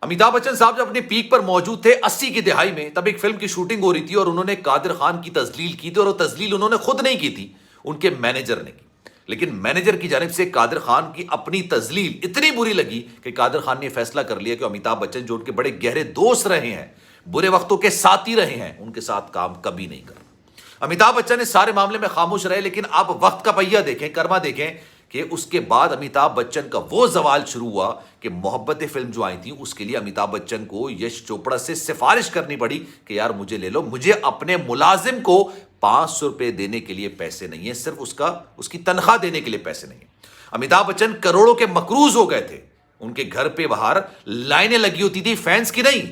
अमिताभ बच्चन साहब जब अपने पीक पर मौजूद थे 80 की दिहाई में, तब एक फिल्म की शूटिंग हो रही थी और उन्होंने कादिर खान की तजलील की थी और वो तजलील उन्होंने खुद नहीं की थी, उनके मैनेजर ने की। लेकिन मैनेजर की जानिब से कादिर खान की अपनी तजलील इतनी बुरी लगी कि कादिर खान ने फैसला कर लिया कि अमिताभ बच्चन जो उनके बड़े गहरे दोस्त रहे हैं, बुरे वक्तों के साथी रहे हैं, उनके साथ काम कभी नहीं करना। अमिताभ बच्चन इस सारे मामले में खामोश रहे, लेकिन आप वक्त का पहिया देखें, कर्मा देखें कि उसके बाद अमिताभ बच्चन का वो जवाल शुरू हुआ कि मोहब्बतें फिल्म जो आई थी उसके लिए अमिताभ बच्चन को यश चोपड़ा से सिफारिश करनी पड़ी कि यार मुझे ले लो, मुझे अपने मुलाजिम को 500 रुपए देने के लिए पैसे नहीं है, सिर्फ उसकी तनख्वाह देने के लिए पैसे नहीं है। अमिताभ बच्चन करोड़ों के मकरूज हो गए थे, उनके घर पे बाहर लाइनें लगी होती थी, फैंस की नहीं,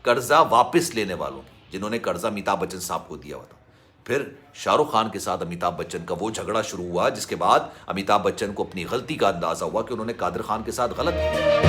कर्जा वापस लेने वालों की, जिन्होंने कर्जा अमिताभ बच्चन साहब को दिया हुआ था। फिर शाहरुख खान के साथ अमिताभ बच्चन का वो झगड़ा शुरू हुआ, जिसके बाद अमिताभ बच्चन को अपनी गलती का अंदाजा हुआ कि उन्होंने कादिर खान के साथ गलत किया।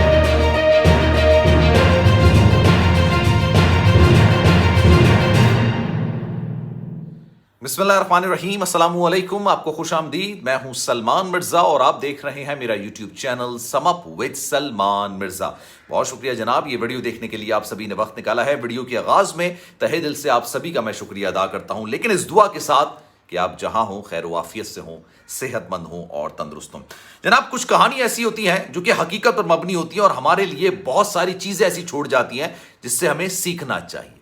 बिस्मिल्लाहिर्रहमानिर्रहीम, अस्सलाम वालेकुम, आपको खुश आमदीद। मैं हूं सलमान मिर्जा और आप देख रहे हैं मेरा YouTube channel sum up with Salman Mirza. बहुत शुक्रिया जनाब, ये वीडियो देखने के लिए आप सभी ने वक्त निकाला है। वीडियो के आगाज में तहे दिल से आप सभी का मैं शुक्रिया अदा करता हूं, लेकिन इस दुआ के साथ कि आप जहां हो खैर वाफियत से हों, सेहतमंद हों और तंदुरुस्त हों। जनाब, कुछ कहानी ऐसी होती हैं जो कि हकीकत पर मबनी होती हैं और हमारे लिए बहुत सारी चीजें ऐसी छोड़ जाती हैं जिससे हमें सीखना चाहिए।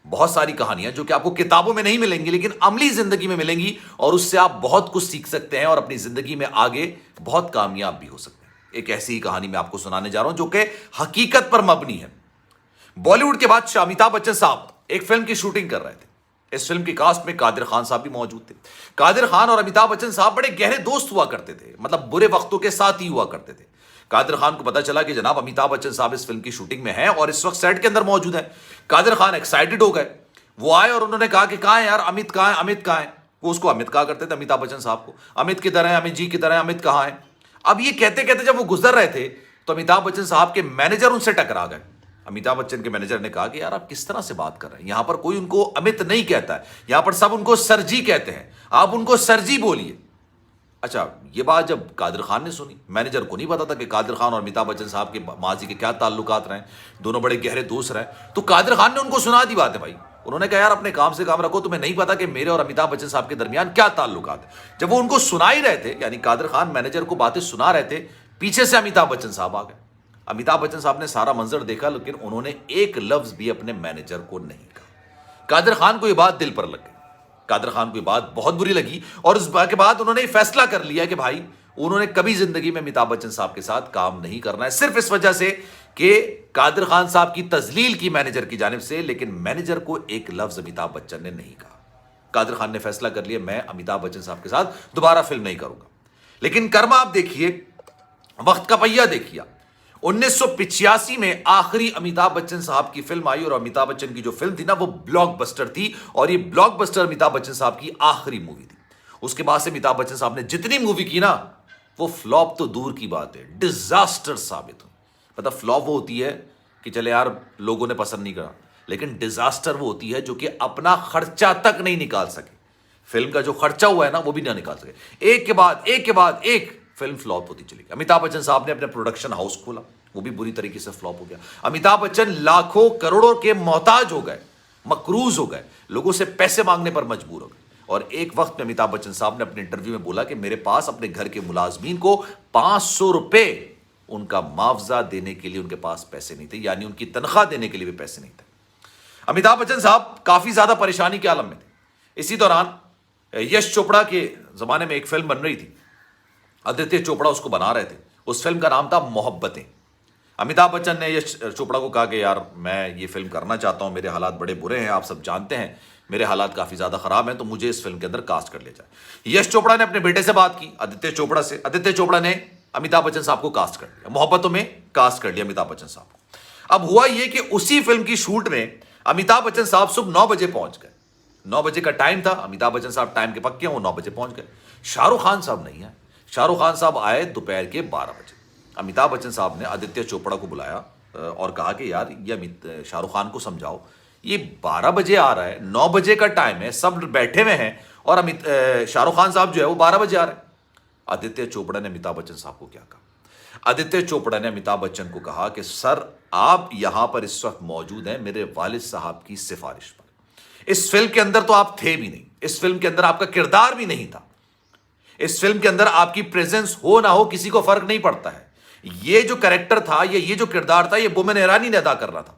बहुत सारी कहानियां जो कि आपको किताबों में नहीं मिलेंगी, लेकिन अमली जिंदगी में मिलेंगी और उससे आप बहुत कुछ सीख सकते हैं और अपनी जिंदगी में आगे बहुत कामयाब भी हो सकते हैं। एक ऐसी ही कहानी मैं आपको सुनाने जा रहा हूं जो कि हकीकत पर मबनी है। बॉलीवुड के बादशाह अमिताभ बच्चन साहब एक फिल्म की शूटिंग कर रहे थे। इस फिल्म की कास्ट में कादिर खान साहब भी मौजूद थे। कादिर खान और अमिताभ बच्चन साहब बड़े गहरे दोस्त हुआ करते थे, मतलब बुरे वक्तों के साथ ही हुआ करते थे। कादिर खान को पता चला कि जनाब अमिताभ बच्चन साहब इस फिल्म की शूटिंग में हैं और इस वक्त सेट के अंदर मौजूद हैं। कादिर खान एक्साइटेड हो गए, वो आए और उन्होंने कहा कि कहां है यार अमित, कहां है अमित, कहां है। वो उसको अमित कहा करते थे, अमिताभ बच्चन साहब को अमित किधर है, अमित जी किधर है, अमित कहां है। अब ये कहते कहते जब वो गुजर रहे थे तो अमिताभ बच्चन साहब के मैनेजर उनसे टकरा गए। अमिताभ बच्चन के मैनेजर ने कहा कि यार आप किस तरह से बात कर रहे हैं, यहां पर कोई उनको अमित नहीं कहता है, यहां पर सब उनको सर जी कहते हैं, आप उनको सर जी बोलिए। अच्छा, ये बात जब कादिर खान ने सुनी, मैनेजर को नहीं पता था कि कादिर खान और अमिताभ बच्चन साहब के माजी के क्या ताल्लुकात रहे, दोनों बड़े गहरे दोस्त रहे, तो कादिर खान ने उनको सुना दी बातें। भाई उन्होंने कहा यार अपने काम से काम रखो, तुम्हें नहीं पता कि मेरे और अमिताभ बच्चन साहब के दरमियान क्या ताल्लुकात है। जब वो उनको सुना ही रहे थे, यानी कादिर खान मैनेजर को बातें सुना रहे थे, पीछे से अमिताभ बच्चन साहब आ गए। अमिताभ बच्चन साहब ने सारा मंजर देखा, लेकिन उन्होंने एक लफ्ज भी अपने मैनेजर को नहीं कहा। कादिर खान को यह बात दिल पर लग गई, कादिर खान को यह बात बहुत बुरी लगी और उस बात के बाद उन्होंने फैसला कर लिया कि भाई उन्होंने कभी जिंदगी में अमिताभ बच्चन साहब के साथ काम नहीं करना है, सिर्फ इस वजह से कि कादिर खान साहब की तजलील की मैनेजर की जानिब से, लेकिन मैनेजर को एक लफ्ज अमिताभ बच्चन ने नहीं कहा। कादिर खान ने फैसला कर लिया मैं अमिताभ बच्चन साहब के साथ दोबारा फिल्म नहीं करूंगा। लेकिन कर्मा आप देखिए, वक्त का पहिया देखिए, 1985 में आखिरी अमिताभ बच्चन साहब की फिल्म आई और अमिताभ बच्चन की जो फिल्म थी ना वो ब्लॉकबस्टर थी और ये ब्लॉकबस्टर अमिताभ बच्चन साहब की आखिरी मूवी थी। उसके बाद से अमिताभ बच्चन साहब ने जितनी मूवी की ना वो फ्लॉप तो दूर की बात है, डिजास्टर साबित हुई। मतलब फ्लॉप वो होती है कि चले यार लोगों ने पसंद नहीं करा, लेकिन डिजास्टर वो होती है जो कि अपना खर्चा तक नहीं निकाल सके। फिल्म का जो खर्चा हुआ है ना वो भी नहीं निकाल सके, एक के बाद एक फिल्म फ्लॉप होती चली गई। अमिताभ बच्चन साहब ने अपने प्रोडक्शन हाउस खोला, वो भी बुरी तरीके से फ्लॉप हो गया। अमिताभ बच्चन लाखों करोड़ों के मोहताज हो गए, मकरूज हो गए, लोगों से पैसे मांगने पर मजबूर हो गए। और एक वक्त में अमिताभ बच्चन साहब ने अपने इंटरव्यू में बोला कि मेरे पास अपने घर के मुलाजमीन को 500 रुपए उनका मुआवजा देने के लिए उनके पास पैसे नहीं थे, यानी उनकी तनख्वाह देने के लिए भी पैसे नहीं थे। अमिताभ बच्चन साहब काफी ज्यादा परेशानी के आलम में थे। इसी दौरान यश चोपड़ा के जमाने में एक फिल्म बन रही थी, आदित्य चोपड़ा उसको बना रहे थे। उस फिल्म का नाम था मोहब्बतें। अमिताभ बच्चन ने यश चोपड़ा को कहा कि यार मैं ये फिल्म करना चाहता हूं, मेरे हालात बड़े बुरे हैं, आप सब जानते हैं मेरे हालात काफी ज्यादा खराब हैं, तो मुझे इस फिल्म के अंदर कास्ट कर लिया जाए। यश चोपड़ा ने अपने बेटे से बात की, आदित्य चोपड़ा से। आदित्य चोपड़ा ने अमिताभ बच्चन साहब को कास्ट कर लिया, मोहब्बतों में कास्ट कर लिया अमिताभ बच्चन साहब को। अब हुआ यह कि उसी फिल्म की शूट में अमिताभ बच्चन साहब सुबह 9 बजे पहुंच गए। 9 बजे का टाइम था, अमिताभ बच्चन साहब टाइम के पक्के हैं, वो 9 बजे पहुंच गए। शाहरुख खान साहब नहीं है, शाहरुख खान साहब आए दोपहर के 12 बजे। अमिताभ बच्चन साहब ने आदित्य चोपड़ा को बुलाया और कहा कि यार ये शाहरुख खान को समझाओ, ये 12 बजे आ रहा है, 9 बजे का टाइम है, सब बैठे हुए हैं और शाहरुख खान साहब जो है वो 12 बजे आ रहे हैं। आदित्य चोपड़ा ने अमिताभ बच्चन साहब को क्या कहा, आदित्य चोपड़ा ने अमिताभ बच्चन को कहा कि सर आप यहां पर इस वक्त मौजूद हैं मेरे वालिद साहब की सिफारिश पर। इस फिल्म के अंदर तो आप थे भी नहीं, इस फिल्म के अंदर आपका किरदार भी नहीं था, इस फिल्म के अंदर आपकी प्रेजेंस हो ना हो किसी को फर्क नहीं पड़ता है। ये जो कैरेक्टर था, ये जो किरदार था, ये बोमन ईरानी ने अदा करना था।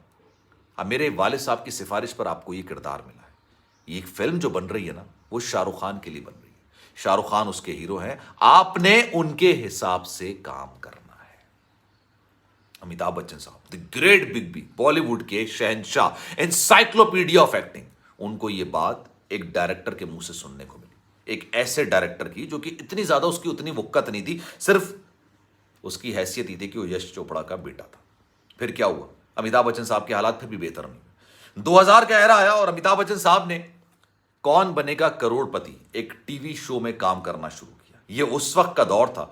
अब मेरे वालिद साहब की सिफारिश पर आपको ये किरदार मिला है। ये एक फिल्म जो बन रही है ना, वो शाहरुख खान के लिए बन रही है। शाहरुख खान उसके हीरो हैं, आपने उनके हिसाब से काम करना है। अमिताभ बच्चन साहब, the great Big B, Bollywood के शहंशाह, एनसाइक्लोपीडिया ऑफ एक्टिंग, उनको ये बात एक डायरेक्टर के मुंह से सुनने को मिली। एक ऐसे डायरेक्टर की जो कि इतनी ज्यादा उसकी उतनी वक़्त नहीं थी, सिर्फ उसकी हैसियत ही थी कि वो यश चोपड़ा का बेटा था। फिर क्या हुआ, अमिताभ बच्चन साहब के हालात फिर भी बेहतर नहीं। 2000 का एरा आया और अमिताभ बच्चन साहब ने कौन बनेगा करोड़पति एक टीवी शो में काम करना शुरू किया। यह उस वक्त का दौर था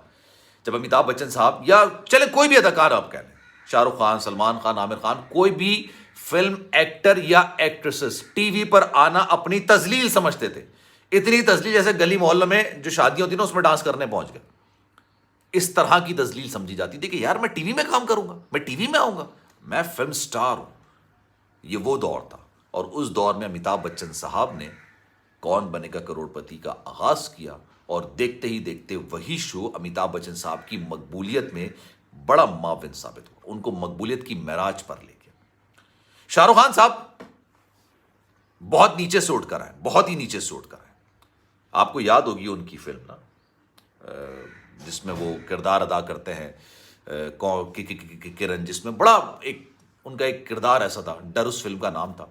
जब अमिताभ बच्चन साहब, या चले कोई भी अदाकार आप कह लें, शाहरुख खान, सलमान खान, आमिर खान, कोई भी फिल्म एक्टर या एक्ट्रेसेस टीवी पर आना अपनी तजलील समझते थे। इतनी तजलील जैसे गली मोहल्ले में जो शादियां होती ना उसमें डांस करने पहुंच गए। इस तरह की तजलील समझी जाती थी कि यार मैं टीवी में काम करूंगा, मैं टीवी में आऊंगा, मैं फिल्म स्टार हूं। ये वो दौर था और उस दौर में अमिताभ बच्चन साहब ने कौन बनेगा करोड़पति का आगाज किया और देखते ही देखते वही शो अमिताभ बच्चन साहब की मकबूलियत में बड़ा माविन साबित हुआ, उनको मकबूलियत की महराज पर ले गया। शाहरुख खान साहब बहुत नीचे से उठकर आए, बहुत ही नीचे से उठकर आए। आपको याद होगी उनकी फिल्म ना, जिसमें वो किरदार अदा करते हैं किरण, जिसमें बड़ा एक उनका एक किरदार ऐसा था, डर उस फिल्म का नाम था।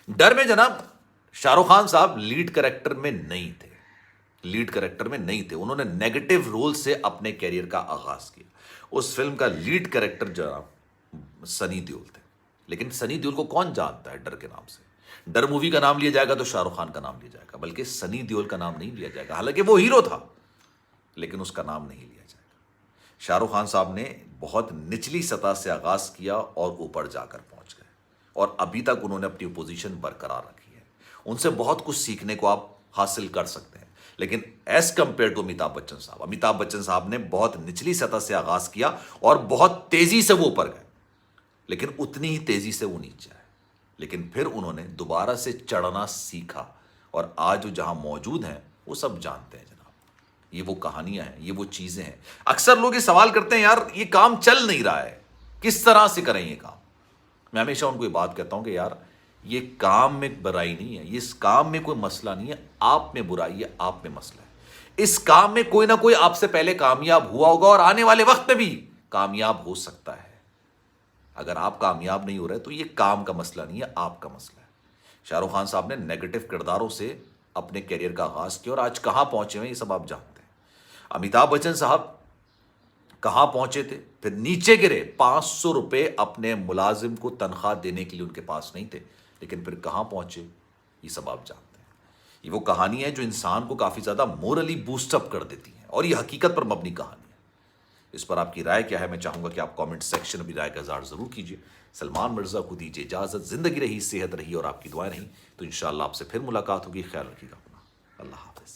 डर में जनाब शाहरुख खान साहब लीड कैरेक्टर में नहीं थे, लीड कैरेक्टर में नहीं थे। उन्होंने नेगेटिव रोल से अपने कैरियर का आगाज किया। उस फिल्म का लीड कैरेक्टर जनाब सनी देओल थे। लेकिन सनी देओल को कौन जानता है डर के नाम से? डर मूवी का नाम लिया जाएगा तो शाहरुख खान का नाम लिया जाएगा, बल्कि सनी देओल का नाम नहीं लिया जाएगा। हालांकि वो हीरो था लेकिन उसका नाम नहीं लिया जाएगा। शाहरुख खान साहब ने बहुत निचली सतह से आगाज किया और ऊपर जाकर पहुंच गए और अभी तक उन्होंने अपनी पोजीशन बरकरार रखी है। उनसे बहुत कुछ सीखने को आप हासिल कर सकते हैं। लेकिन as compare to Amitabh Bachchan साहब ने बहुत निचली सतह से आगाज किया और बहुत तेजी से वो ऊपर गए, लेकिन उतनी ही तेजी से वो नीचे आए। लेकिन फिर उन्होंने दोबारा से चढ़ना सीखा और आज वो जहां मौजूद हैं वो सब जानते हैं जनाब। ये वो कहानियां हैं, ये वो चीजें हैं। अक्सर लोग ये सवाल करते हैं यार ये काम चल नहीं रहा है, किस तरह से करें ये काम। मैं हमेशा उनको ये बात कहता हूं कि यार ये काम में बुराई नहीं है, ये इस काम में कोई मसला नहीं है, आप में बुराई है, आप में मसला है। इस काम में कोई ना कोई आपसे पहले कामयाब हुआ होगा और आने वाले वक्त में भी कामयाब हो सकता है। अगर आप कामयाब नहीं हो रहे तो ये काम का मसला नहीं है, आपका मसला है। शाहरुख खान साहब ने नेगेटिव किरदारों से अपने कैरियर का आगाज किया और आज कहां पहुंचे हैं ये सब आप जानते हैं। अमिताभ बच्चन साहब कहां पहुंचे थे, फिर नीचे गिरे। 500 रुपए अपने मुलाजिम को तनख्वाह देने के लिए उनके पास नहीं थे, लेकिन फिर कहां पहुंचे ये सब आप जानते हैं। ये वो कहानी है जो इंसान को काफी ज्यादा मोरली बूस्टअप कर देती है और ये हकीकत पर मबनी कहानी है। इस पर आपकी राय क्या है? मैं चाहूंगा कि आप कमेंट सेक्शन में राय का इज़हार जरूर कीजिए। सलमान मिर्जा को दीजिए इजाजत। जिंदगी रही, सेहत रही और आपकी दुआएं रही तो इंशाअल्लाह आपसे फिर मुलाकात होगी। ख्याल रखिएगा अपना। अल्लाह हाफिज।